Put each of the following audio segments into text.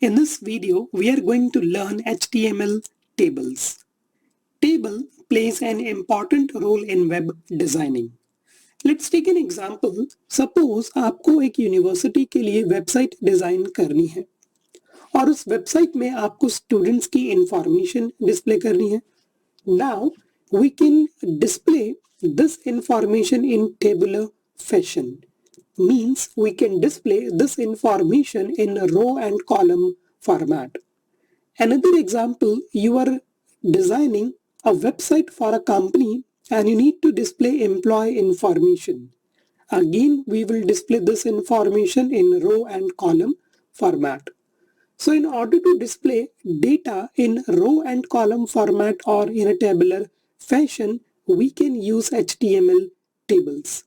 In this video, we are going to learn HTML tables. Table plays an important role in web designing. Let's take an example. Suppose आपको एक university के लिए website design करनी है और उस website में आपको स्टूडेंट्स की इंफॉर्मेशन डिस्प्ले करनी है. Now we can display this information in tabular fashion. Means we can display this information in row and column format. Another example, you are designing a website for a company and you need to display employee information. Again, we will display this information in row and column format. So in order to display data in row and column format or in a tabular fashion, we can use HTML tables.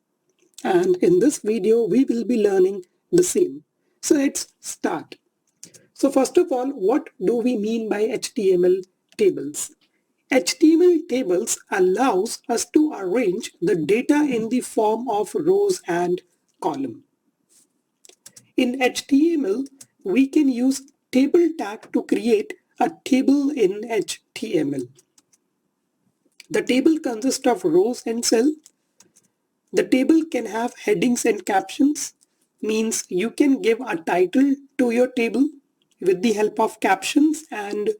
And in this video, we will be learning the same. So let's start. So first of all, what do we mean by HTML tables? HTML tables allows us to arrange the data in the form of rows and column. In HTML, we can use table tag to create a table in HTML. The table consists of rows and cells. The table can have headings and captions, means you can give a title to your table with the help of captions, and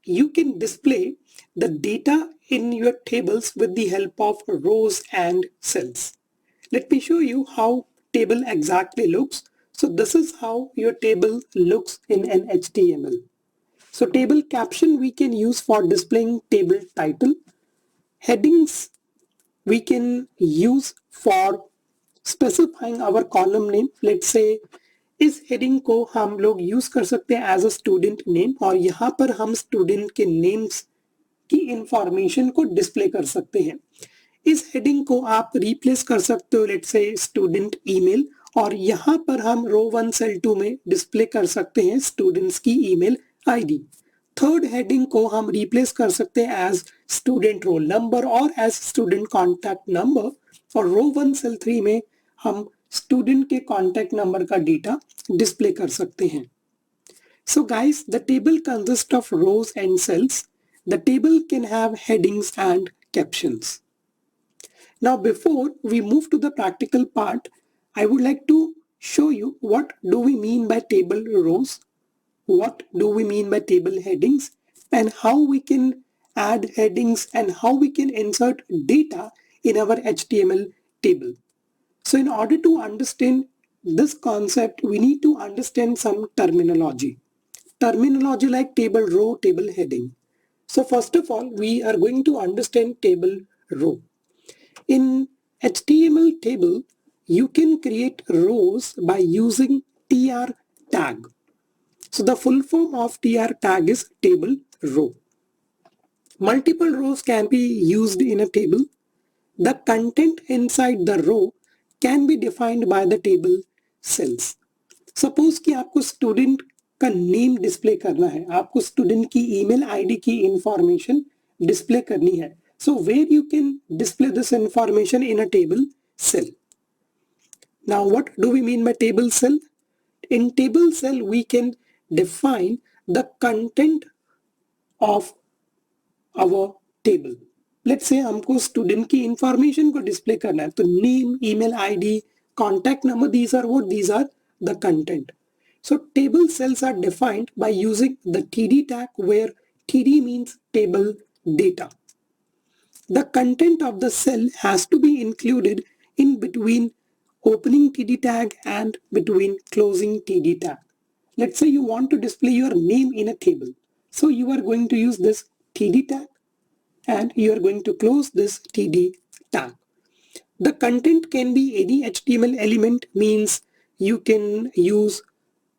you can display the data in your tables with the help of rows and cells. Let me show you how table exactly looks. So this is how your table looks in an HTML. So table caption we can use for displaying table title. Headings we can use for specifying our column name. Let's say इस heading को हम लोग use कर सकते हैं as a student name, और यहाँ पर हम स्टूडेंट के नेम्स की इंफॉर्मेशन को डिस्प्ले कर सकते हैं. इस हेडिंग को आप रिप्लेस कर सकते हो लेट्स से स्टूडेंट ईमेल, और यहाँ पर हम रो 1 सेल 2 में डिस्प्ले कर सकते हैं स्टूडेंट्स की ईमेल आईडी. थर्ड हेडिंग को हम रिप्लेस कर सकते हैं एज स्टूडेंट रोल नंबर और एज स्टूडेंट कॉन्टैक्ट नंबर, और रो 1 सेल 3 में हम स्टूडेंट के कॉन्टैक्ट नंबर का डेटा डिस्प्ले कर सकते हैं. So guys, the table consists of rows and cells. The table can have headings and captions. Now before we move to the practical part, I would like to show you what do we mean by table rows, what do we mean by table headings, and how we can add headings and how we can insert data in our HTML table. So in order to understand this concept, we need to understand some terminology. Terminology like table row, table heading. So first of all, we are going to understand table row. In HTML table, you can create rows by using tr tag. So the full form of tr tag is table row. Multiple rows can be used in a table. The content inside the row can be defined by the table cells. Suppose कि आपको student का name display करना है, आपको student की email ID की information display करनी है. So where you can display this information in a table cell. Now what do we mean by table cell? In table cell we can define the content of our table. Let's say हमको student की information को display करना है, तो name, email ID, contact number, these are the content. So table cells are defined by using the td tag, where td means table data. The content of the cell has to be included in between opening td tag and between closing td tag. Let's say you want to display your name in a table. So you are going to use this td tag and you are going to close this td tag. The content can be any HTML element, means you can use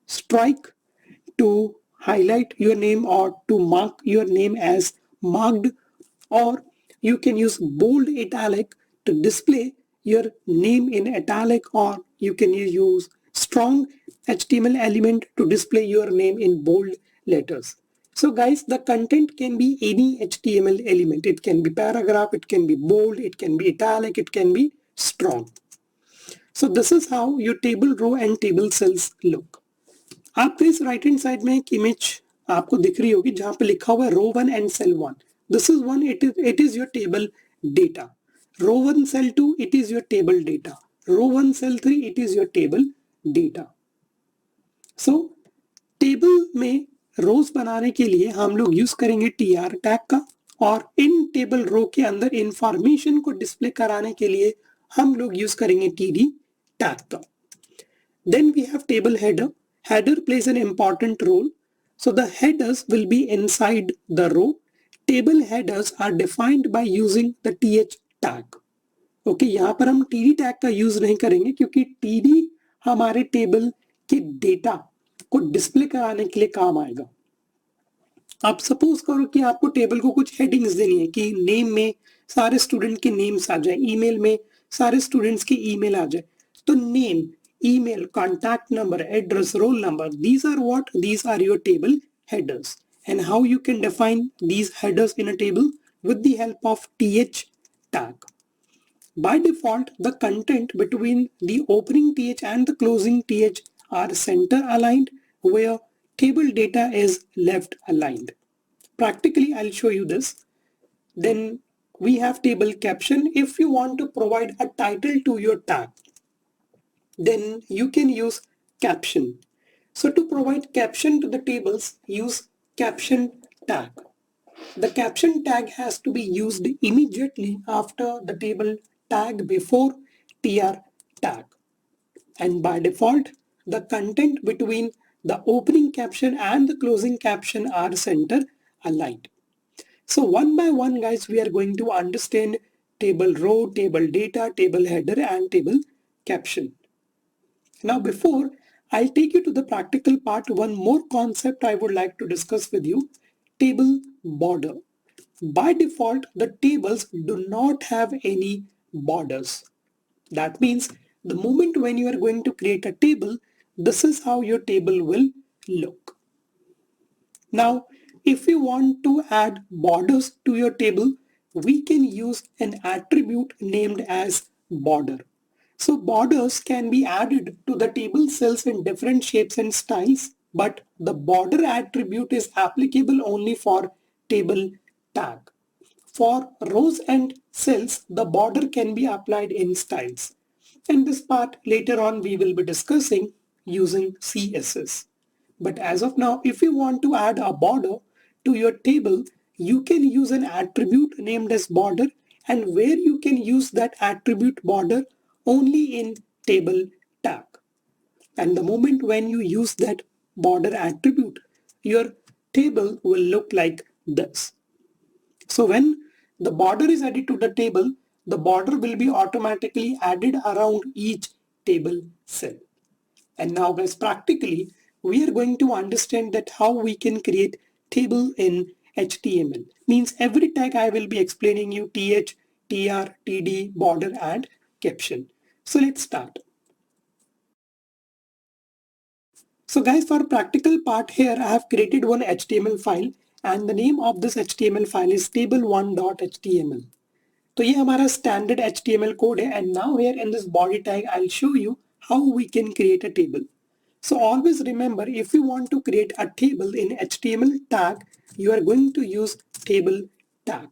strike to highlight your name or to mark your name as marked, or you can use bold italic to display your name in italic, or you can use strong HTML element to display your name in bold letters. So guys, the content can be any HTML element. It can be paragraph, it can be bold, it can be italic, it can be strong. So this is how your table row and table cells look. आपको इस right hand side में एक image आपको दिख रही होगी जहां पे लिखा हुआ है row 1 and cell 1. This is one, it is your table data. Row 1 cell 2 it is your table data. Row 1 cell 3 it is your table data. So table में रोज बनाने के लिए हम लोग यूज करेंगे tr टैग का, और इन table रो के अंदर इंफॉर्मेशन को डिस्प्ले कराने के लिए हम लोग यूज करेंगे td टैग का. Then we have table header. Header plays an important role. So the headers will be inside the row. Table headers are defined by using the th tag. Okay, यहाँ पर हम td tag का use नहीं करेंगे क्योंकि td हमारे table के data को डिस्प्ले कराने के लिए काम आएगा. आप सपोज करो कि आपको टेबल को कुछ हेडिंग्स देनी है कि नेम में सारे स्टूडेंट के नेम्स आ जाए, ईमेल में सारे स्टूडेंट्स के ईमेल आ जाए. तो name, email, contact number, address, roll number, these are what? These are your table headers. And how you can define these headers in a table? With the help of th tag. By default, the content between the opening th and the closing th are center aligned, where table data is left aligned. Practically, I'll show you this. Then we have table caption. If you want to provide a title to your tag, then you can use caption. So to provide caption to the tables, use caption tag. The caption tag has to be used immediately after the table tag before tr tag. And by default, the content between the opening caption and the closing caption are center aligned. So one by one, guys, we are going to understand table row, table data, table header, and table caption. Now, before I'll take you to the practical part, one more concept I would like to discuss with you: table border. By default, the tables do not have any borders. That means the moment when you are going to create a table, this is how your table will look. Now, if you want to add borders to your table, we can use an attribute named as border. So borders can be added to the table cells in different shapes and styles, but the border attribute is applicable only for table tag. For rows and cells, the border can be applied in styles. In this part, later on, we will be discussing using CSS. But as of now, if you want to add a border to your table, you can use an attribute named as border, and where you can use that attribute border only in table tag. And the moment when you use that border attribute, your table will look like this. So when the border is added to the table, the border will be automatically added around each table cell. And now, guys, practically, we are going to understand that how we can create table in HTML. Means every tag I will be explaining you: th, tr, td, border, and caption. So let's start. So guys, for practical part here, I have created one HTML file, and the name of this HTML file is table1.html. तो ये हमारा standard HTML code है, and now here in this body tag, I'll show you how we can create a table. So always remember, if you want to create a table in HTML tag, you are going to use table tag.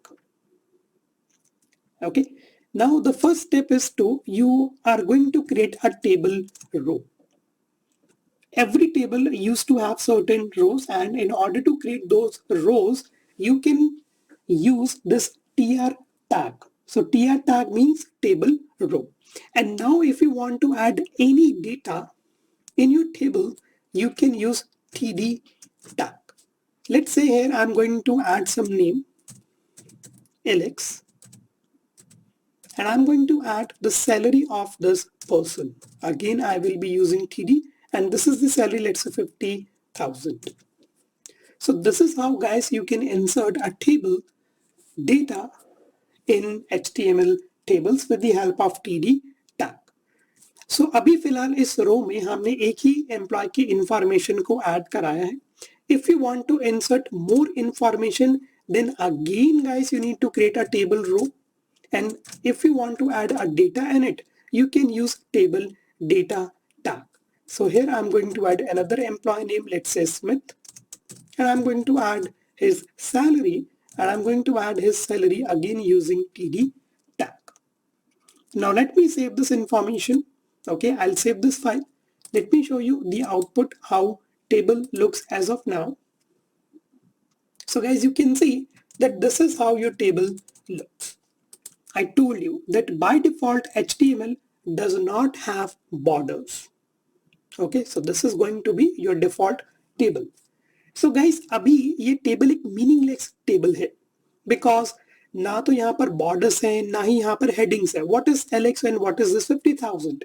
Okay. Now the first step is you are going to create a table row. Every table used to have certain rows, and in order to create those rows, you can use this tr tag. So tr tag means table row. And now if you want to add any data in your table, you can use td tag. Let's say here I'm going to add some name, Alex, and I'm going to add the salary of this person. Again, I will be using td, and this is the salary, let's say 50,000. So this is how, guys, you can insert a table data in HTML tables with the help of td tag. So अभी फिलहाल इस रो में हमने एक ही employ की information को add कराया है. If you want to insert more information, then again, guys, you need to create a table row. And if you want to add a data in it, you can use table data tag. So here I'm going to add another employee name, let's say Smith, and I'm going to add his salary, and I'm going to add his salary again using TD tag. Now let me save this information. Okay, I'll save this file. Let me show you the output, how table looks as of now. So guys, you can see that this is how your table looks. I told you that by default HTML does not have borders. Okay, so this is going to be your default table. So guys, अभी ये table एक meaningless table है, because ना तो यहाँ पर borders हैं ना ही यहाँ पर हेडिंग्स है. What is Alex and what is this 50,000?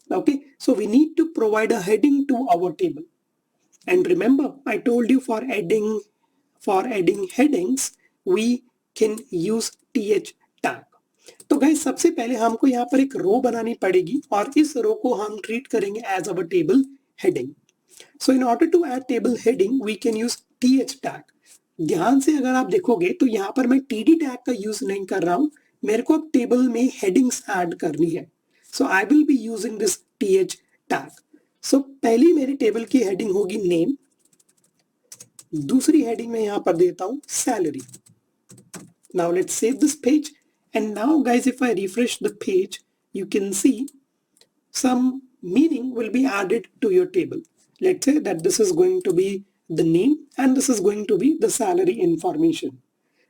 Okay, so we need to provide a heading to our table. And remember, I told you for adding headings we can use th tag. तो guys सबसे पहले हमको यहाँ पर एक रो बनानी पड़ेगी और इस रो को हम ट्रीट करेंगे as our table heading. So in order to add table heading, we can use th tag. ध्यान से अगर आप देखोगे तो यहाँ पर मैं td tag का यूज नहीं कर रहा हूं, मेरे को अब टेबल में हेडिंग्स ऐड करनी है. So I will be using this th tag. So पहली मेरी टेबल की हेडिंग होगी नेम, दूसरी हेडिंग मैं यहाँ पर देता हूं salary. Now let's save this page, and now guys if I refresh the page you can see some meaning will be added to your table. Let's say that this is going to be the name and this is going to be the salary information.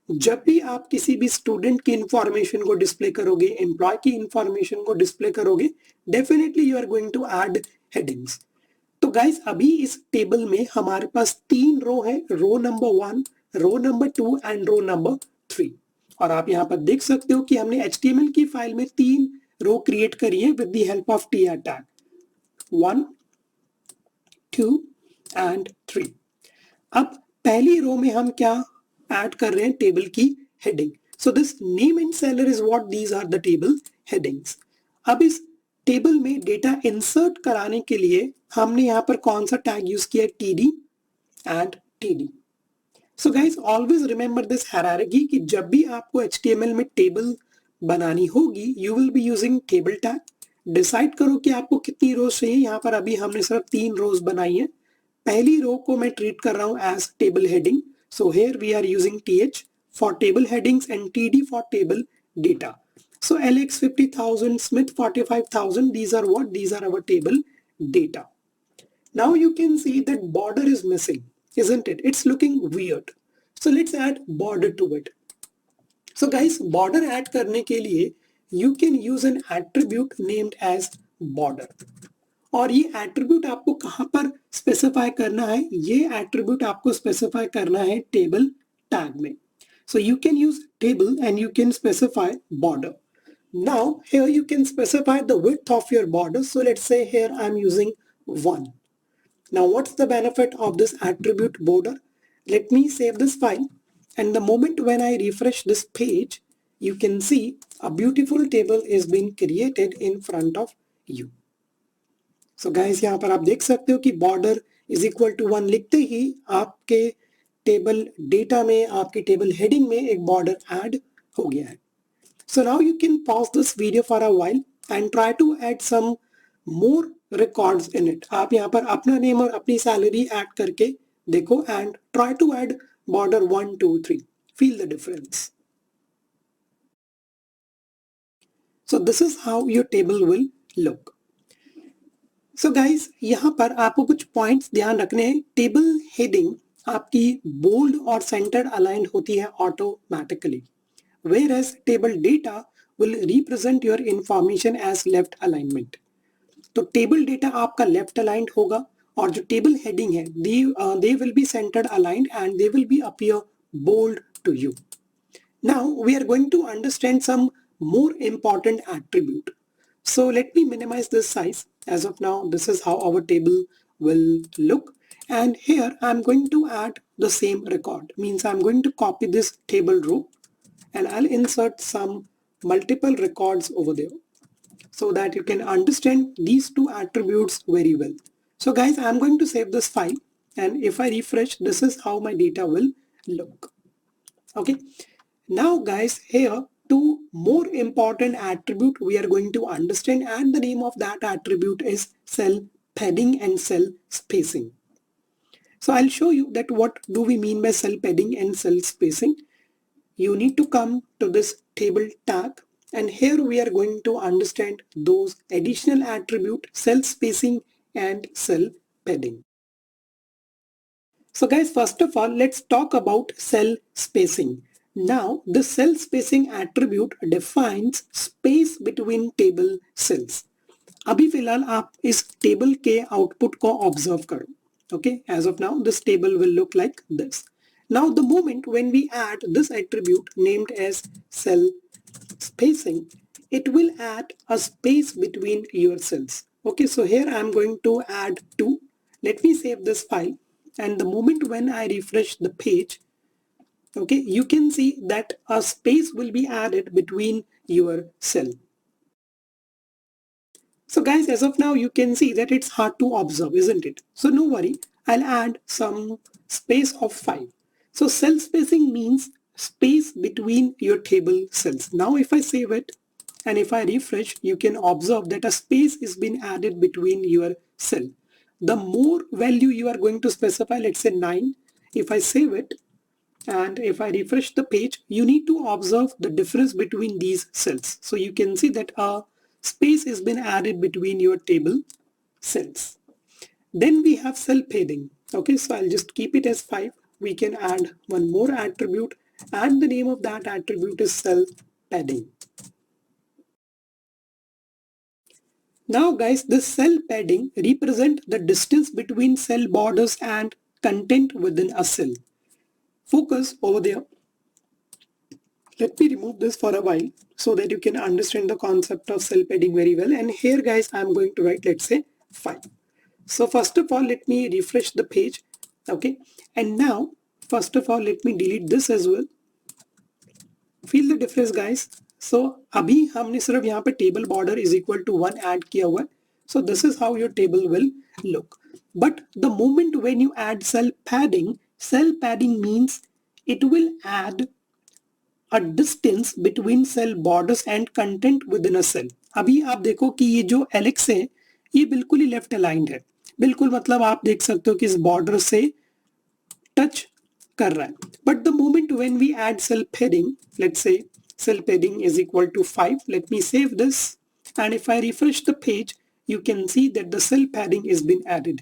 जब भी आप किसी भी student की information को display करोगे, employ की information को डिस्प्ले करोगे, definitely you are going to add headings. तो गाइस अभी इस टेबल में हमारे पास 3 रो है, row number 1, row number 2 and row number 3. और आप यहाँ पर देख सकते हो कि हमने HTML की फाइल में 3 रो क्रिएट करी है with the help of tir tag. 1, 2 and 3. अब पहली रो में हम क्या ऐड कर रहे हैं? टेबल की heading. So this name and salary is what these are the table headings. अब इस टेबल में डेटा इंसर्ट कराने के लिए हमने यहाँ पर कौन सा टैग यूज किया? td and td. So guys always remember this hierarchy कि जब भी आपको HTML में टेबल बनानी होगी you will be using table tag. Decide करो कि आपको कितनी रोज चाहिए. यहाँ पर अभी हमने सिर्फ 3 रोज बनाई है. पहली रो को मैं ट्रीट कर रहा हूँ as table heading. So here we are using th for table headings and td for table data. So Alex 50,000, Smith 45,000, these are what? These are our table data. Now you can see that border is missing, isn't it? It's looking weird. So let's add border to it. So guys, border add करने के लिए you can use an attribute named as border. और ये attribute आपको कहाँ पर specify करना है? ये attribute आपको specify करना है table tag में. So you can use table and you can specify border. Now here you can specify the width of your border. So let's say here I'm using 1. Now what's the benefit of this attribute border? Let me save this file, and the moment when I refresh this page you can see a beautiful table is being created in front of you. So guys यहाँ पर आप देख सकते हो कि border is equal to 1 लिखते ही आपके table data में, आपके टेबल हेडिंग में एक border ऐड हो गया है. So now you can pause this video for a while and try to add some more records in it. आप यहाँ पर अपना नेम और अपनी सैलरी ऐड करके देखो and try to add border 1, 2, 3. Feel the difference. So this is how your table will look. So guys यहाँ पर आपको कुछ points ध्यान रखने हैं. Table heading आपकी bold और centered aligned होती है automatically, whereas table data will represent your information as left alignment. तो table data आपका left aligned होगा और जो table heading है they will be centered aligned and they will be appear bold to you. Now we are going to understand some more important attribute. So let me minimize this size. As of now this is how our table will look, and here I'm going to add the same record. Means I'm going to copy this table row and I'll insert some multiple records over there so that you can understand these two attributes very well. So guys, I'm going to save this file, and if I refresh, this is how my data will look. Okay. Now guys, here 2 more important attribute we are going to understand, and the name of that attribute is cell padding and cell spacing. So I'll show you that what do we mean by cell padding and cell spacing. You need to come to this table tag, and here we are going to understand those additional attribute cell spacing and cell padding. So guys, first of all, let's talk about cell spacing. Now, the cell spacing attribute defines space between table cells. अभी फिलहाल आप इस table के output को observe करो. Okay, as of now, this table will look like this. Now, the moment when we add this attribute named as cell spacing, it will add a space between your cells. Okay, so here I am going to add 2. Let me save this file, and the moment when I refresh the page, okay, you can see that a space will be added between your cell. So guys, as of now, you can see that it's hard to observe, isn't it? So no worry, I'll add some space of 5. So cell spacing means space between your table cells. Now if I save it and if I refresh, you can observe that a space is being added between your cell. The more value you are going to specify, let's say 9, if I save it and if I refresh the page, you need to observe the difference between these cells. So you can see that a space has been added between your table cells. Then we have cell padding. Okay, so I'll just keep it as 5. We can add one more attribute, and the name of that attribute is cell padding. Now guys, this cell padding represent the distance between cell borders and content within a cell. Focus over there. Let me remove this for a while so that you can understand the concept of cell padding very well. And here guys, I'm going to write, let's say 5. So first of all, let me refresh the page. Okay. And now, first of all, let me delete this as well. Feel the difference guys. So अभी हमने सिर्फ यहाँ पे table border is equal to 1 add किया हुआ है. So this is how your table will look. But the moment when you add cell padding means it will add a distance between cell borders and content within a cell. अभी आप देखो कि ये जो Alex है ये बिल्कुल ही left aligned है. बिल्कुल मतलब आप देख सकते हो कि इस बॉर्डर से टच कर रहा है. But the moment when we add cell padding, let's say cell padding is equal to 5. Let me save this, and if I refresh the page, you can see that the cell padding is been added.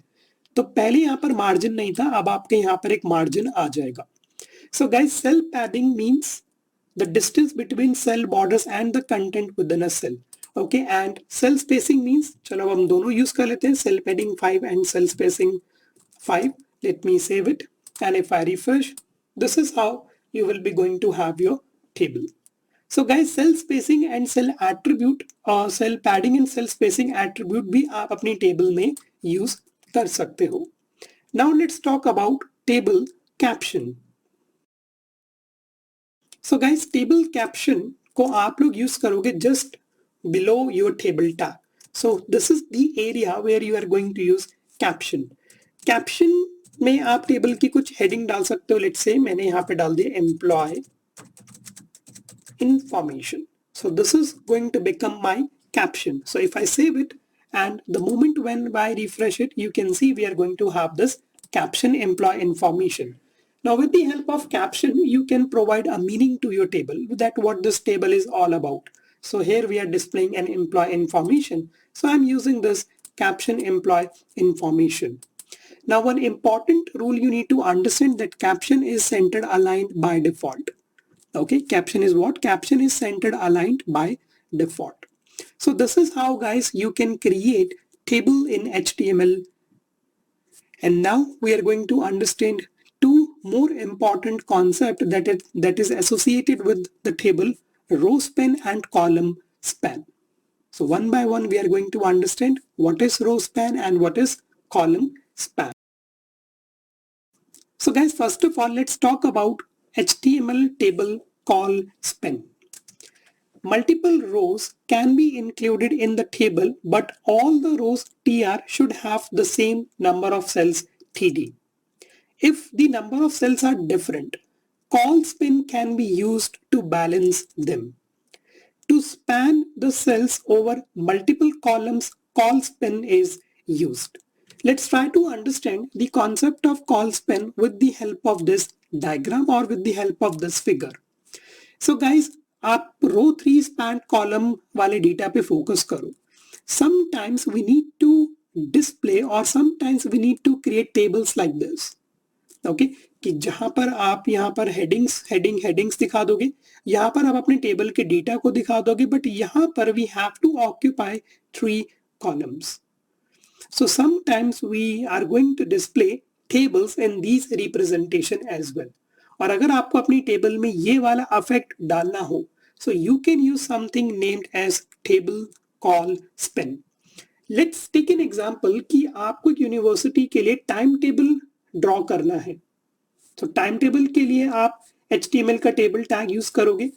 तो पहले यहाँ पर margin नहीं था, अब आपके यहाँ पर एक मार्जिन आ जाएगा. So guys, cell padding means the distance between cell borders and the content within a cell. Okay, and cell spacing means, चलो अब हम दोनों यूज कर लेते हैं, cell padding 5 and cell spacing 5. Let me save it, and if I refresh, this is how you will be going to have your table. So guys, cell spacing and cell attribute और cell padding and cell spacing attribute भी आप अपनी table में use कर सकते हो. Now let's talk about table caption. So guys, table caption को आप लोग use करोगे just below your table tag. So this is the area where you are going to use caption. Caption में आप टेबल की कुछ हेडिंग डाल सकते हो. Let's say मैंने यहाँ पे डाल दिया employee information. So this is going to become my caption. So if I save it, and the moment when I refresh it, you can see we are going to have this caption employee information. Now with the help of caption, you can provide a meaning to your table, that what this table is all about. So here we are displaying an employee information. So I'm using this caption employee information. Now one important rule you need to understand, that caption is centered aligned by default. Okay, caption is what? Caption is centered aligned by default. So this is how guys you can create table in HTML. And now we are going to understand two more important concepts that is associated with the table: row span and column span. So one by one we are going to understand what is row span and what is column span. So guys, first of all, let's talk about HTML table call span. Multiple rows can be included in the table, but all the rows TR should have the same number of cells TD. If the number of cells are different, call span can be used to balance them. To span the cells over multiple columns, call span is used. Let's try to understand the concept of call span with the help of this diagram or with the help of this figure. So guys, आप रो 3 span column वाले data पे focus करो. Sometimes we need to display or sometimes we need to create tables like this. Okay कि जहां पर आप यहाँ पर हेडिंग्स दिखा दोगे, यहाँ पर आप अपने टेबल के डेटा को दिखा दोगे, बट यहाँ पर we have to occupy 3 columns. So sometimes we are going to display tables in these representation as well. और अगर आपको अपनी टेबल में ये वाला अफेक्ट डालना हो, so you can use something named as table call span. Let's take an example कि आपको यूनिवर्सिटी के लिए टाइम टेबल ड्रॉ करना है. तो टाइम टेबल के लिए आप HTML का टेबल टैग यूज करोगे.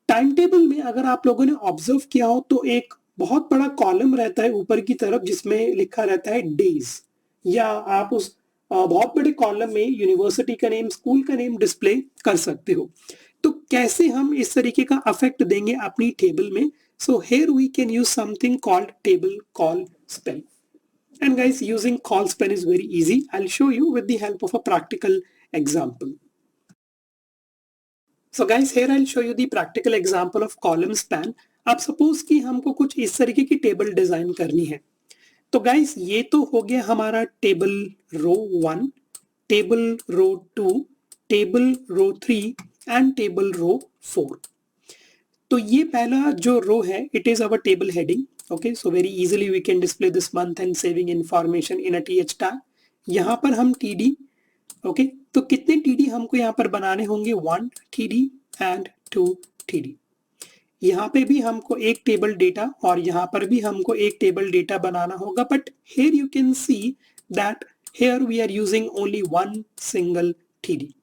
टाइम टेबल में अगर आप लोगों ने ऑब्जर्व किया हो तो एक बहुत बड़ा कॉलम रहता है ऊपर की तरफ जिसमें लिखा रहता है डेज, या आप उस बहुत बड़े कॉलम में यूनिवर्सिटी का नेम, स्कूल का नेम डिस्प्ले कर सकते हो. तो कैसे हम इस तरीके का अफेक्ट देंगे अपनी टेबल में? So here we can use something called table colspan. And guys, using call span is very easy. I'll show you with the help of a practical example. So guys, here I'll show you the practical example of column span. आप suppose कि हमको कुछ इस तरीके की table design करनी है. तो guys, ये तो हो गया हमारा table row 1, table row 2, table row 3 and table row 4. तो ये पहला जो रो है, it is our table heading. Okay, so very easily we can display this month and saving information in a th tag. यहाँ पर हम td, okay, तो कितने td हमको यहाँ पर बनाने होंगे? 1 td and 2 td. यहाँ पे भी हमको एक टेबल डेटा और यहाँ पर भी हमको एक टेबल डेटा बनाना होगा, but here you can see that here we are using only one single td.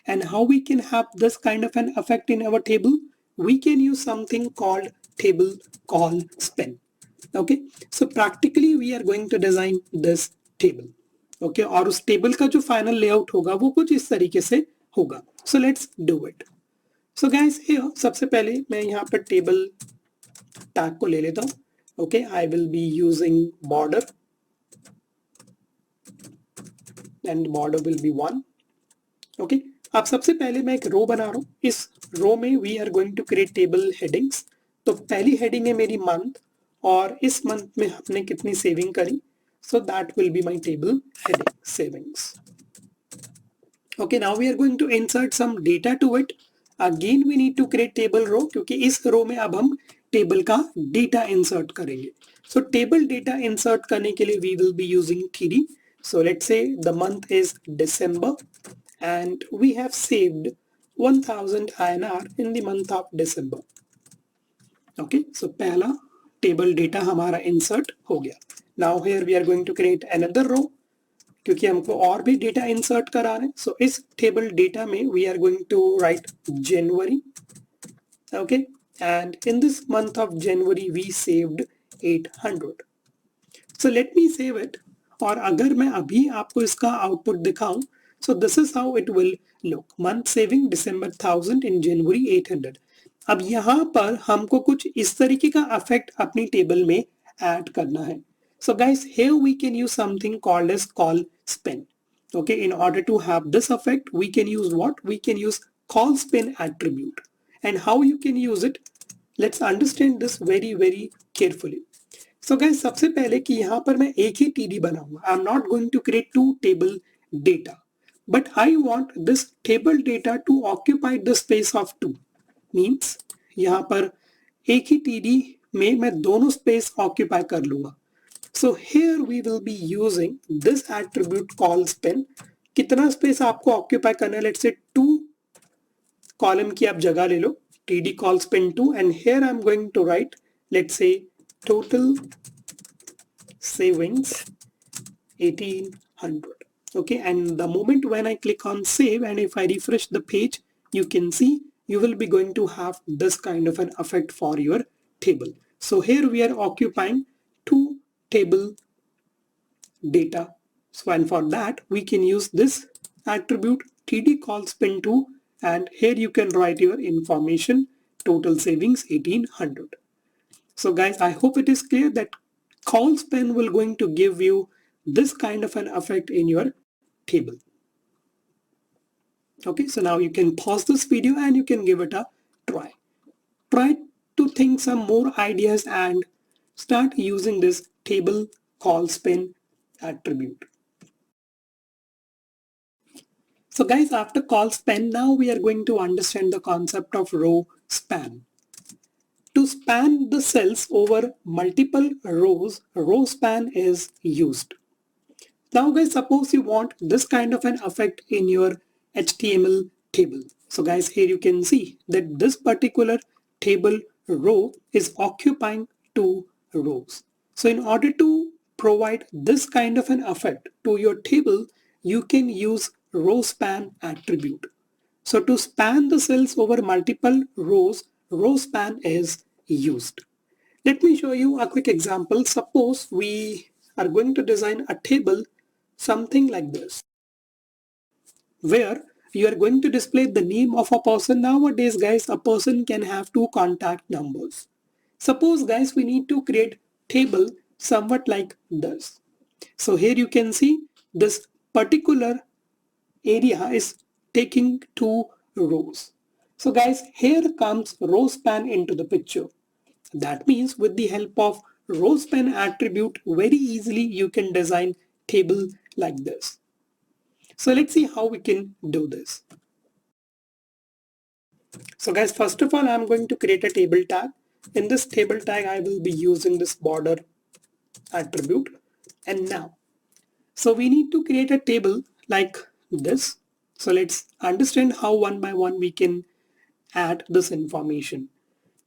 And how we can have this kind of an effect in our table? We can use something called table call span. Okay, so practically we are going to design this table. Okay, और उस table का जो final layout होगा वो कुछ इस तरीके से होगा. So let's do it. So guys, here सबसे पहले मैं यहाँ पर टेबल टैग को ले लेता हूँ. Okay, I will be using border and border will be 1. Okay, अब सबसे पहले मैं एक रो बना रहा हूँ. इस रो में we are going to create table headings. तो पहली हेडिंग है मेरी मंथ, और इस मंथ में हमने कितनी सेविंग करी, so that will be my table heading savings. Okay, now we are going to insert some data to it. Again we need to create table row, क्योंकि इस रो में अब हम टेबल का डेटा इंसर्ट करेंगे. So टेबल डेटा इंसर्ट करने के लिए we will be using td. So let's say the month is December and we have saved 1000 INR in the month of December. Okay, so पहला table data हमारा insert हो गया. Now here we are going to create another row, क्योंकि हमको और भी data insert कराना है. सो इस टेबल डेटा में we are going to write January. Okay, and in this month of January we saved 800. So let me save it. और अगर मैं अभी आपको इसका आउटपुट दिखाऊं, so this is how it will look. Month saving December 1000, in January 800. अब यहाँ पर हमको कुछ इस तरीके का अफेक्ट अपनी टेबल में ऐड करना है. So guys, here we can use something called as call span. Okay, in order to have this effect, we can use what? We can use call span attribute. And how you can use it? Let's understand this very carefully. So guys, सबसे पहले कि यहाँ पर मैं एक ही td बनाऊंगा. I'm not going to create two table data, but I want this table data to occupy the space of 2. Means यहाँ पर एक ही टीडी में मैं दोनों स्पेस ऑक्यूपाई कर लूंगा. So here we will be using this attribute colspan. कितना space आपको ऑक्यूपाई करना है? लेट्स से 2 कॉलम की आप जगह ले लो, TD colspan 2, and here I am going to write let's say total savings 1800. Okay, and the moment when I click on save and if I refresh the page, you can see you will be going to have this kind of an effect for your table. So here we are occupying 2 table data. So and for that we can use this attribute td call span 2, and here you can write your information, total savings 1800. So guys, I hope it is clear that Colspan will going to give you this kind of an effect in your table. Okay, so now you can pause this video and you can give it a try. Try to think some more ideas and start using this table Colspan attribute. So guys, after Colspan, now we are going to understand the concept of row span. To span the cells over multiple rows, row span is used. Now guys, suppose you want this kind of an effect in your HTML table. So guys, here you can see that this particular table row is occupying two rows. So in order to provide this kind of an effect to your table, you can use row span attribute. So to span the cells over multiple rows, row span is used. Let me show you a quick example. Suppose we are going to design a table something like this, where you are going to display the name of a person. Nowadays guys, a person can have two contact numbers. Suppose guys, we need to create table somewhat like this. So here you can see this particular area is taking two rows. So guys, here comes row span into the picture. That means with the help of row span attribute, very easily you can design table like this. So let's see how we can do this. So guys, first of all, I'm going to create a table tag. In this table tag, I will be using this border attribute. And now, so we need to create a table like this. So let's understand how one by one we can add this information.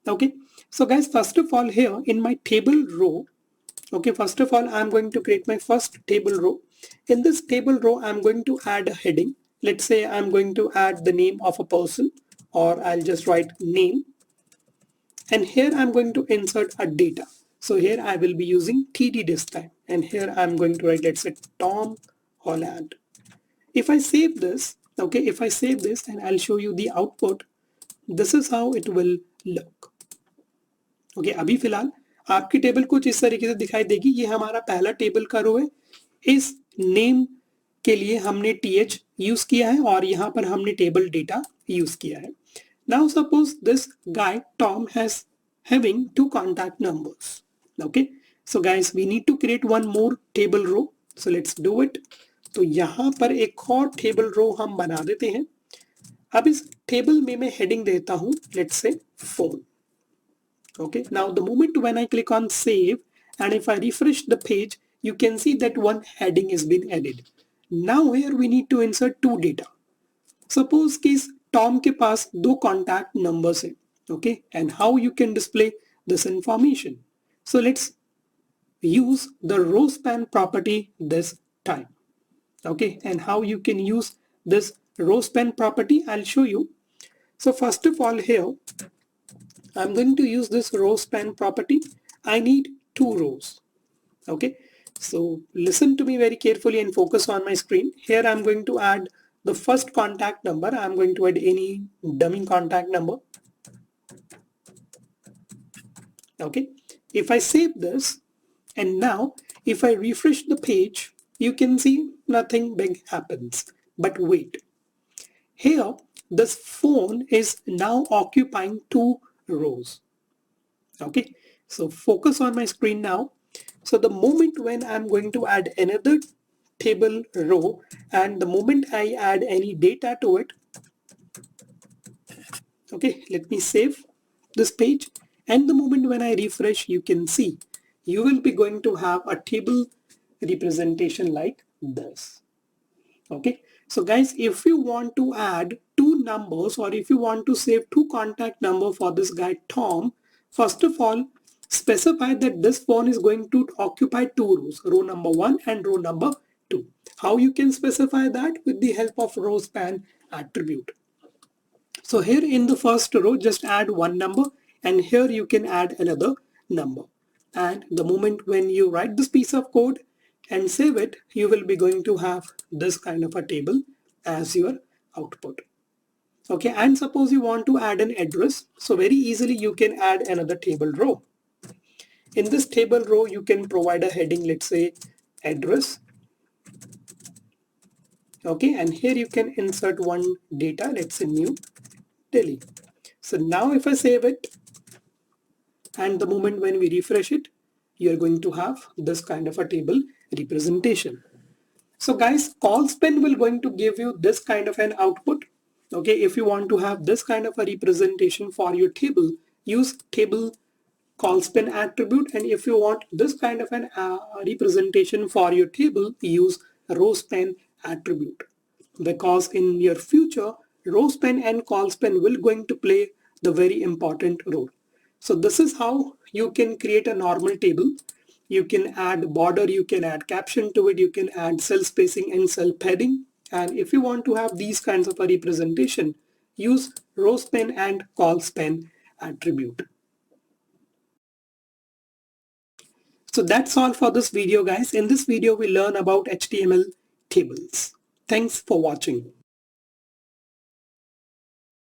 Okay, so guys, first of all, here in my table row, okay, first of all, I'm going to create my first table row. In this table row, I'm going to add a heading. Let's say I'm going to add the name of a person, or I'll just write name. And here I'm going to insert a data. So here I will be using TD this time. And here I'm going to write, let's say Tom Holland. If I save this, okay, if I save this and I'll show you the output, this is how it will look. Okay अभी फिलहाल आपकी table कुछ इस तरीके से दिखाई देगी. ये हमारा पहला टेबल का रो है. इस नेम के लिए हमने th यूज किया है और यहाँ पर हमने टेबल डेटा यूज किया है. Now suppose this guy Tom has having two contact numbers. Okay, so guys we need to create one more table row. So let's do it. तो यहाँ पर एक और टेबल रो हम बना देते हैं. अब इस टेबल में मैं हेडिंग देता हूँ, let's say phone. Okay, now the moment when I click on save and if I refresh the page, you can see that one heading has been added. Now here we need to insert two data. Suppose कि Tom के पास दो contact numbers हैं. Okay, and how you can display this information. So let's use the row span property this time. Okay, and how you can use this row span property, I'll show you. So first of all, here I'm going to use this row span property. I need two rows. Okay, so listen to me very carefully and focus on my screen. Here I'm going to add the first contact number. I'm going to add any dummy contact number. Okay, if I save this and now if I refresh the page, you can see nothing big happens. But wait, here this phone is now occupying two rows. Okay, so focus on my screen now. So the moment when I'm going to add another table row and the moment I add any data to it, okay, let me save this page, and the moment when I refresh, you can see you will be going to have a table representation like this. Okay, so guys, if you want to add two numbers or if you want to save two contact number for this guy Tom, first of all specify that this phone is going to occupy two rows, row number 1 and row number 2. How you can specify that? With the help of row span attribute. So here in the first row, just add one number, and here you can add another number. And the moment when you write this piece of code and save it, you will be going to have this kind of a table as your output. Okay, and suppose you want to add an address, so very easily you can add another table row. In this table row, you can provide a heading, let's say address. Okay, and here you can insert one data, let's say New Delhi. So now if I save it, and the moment when we refresh it, you're going to have this kind of a table representation. So guys, Callspan will going to give you this kind of an output. Okay, if you want to have this kind of a representation for your table, use table Callspan attribute, and if you want this kind of an representation for your table, use rowspan attribute, because in your future rowspan and callspan will going to play the very important role. So this is how you can create a normal table. You can add border, you can add caption to it, you can add cell spacing and cell padding, and if you want to have these kinds of a representation, use rowspan and callspan attribute. So that's all for this video, guys. In this video we learn about HTML tables. Thanks for watching.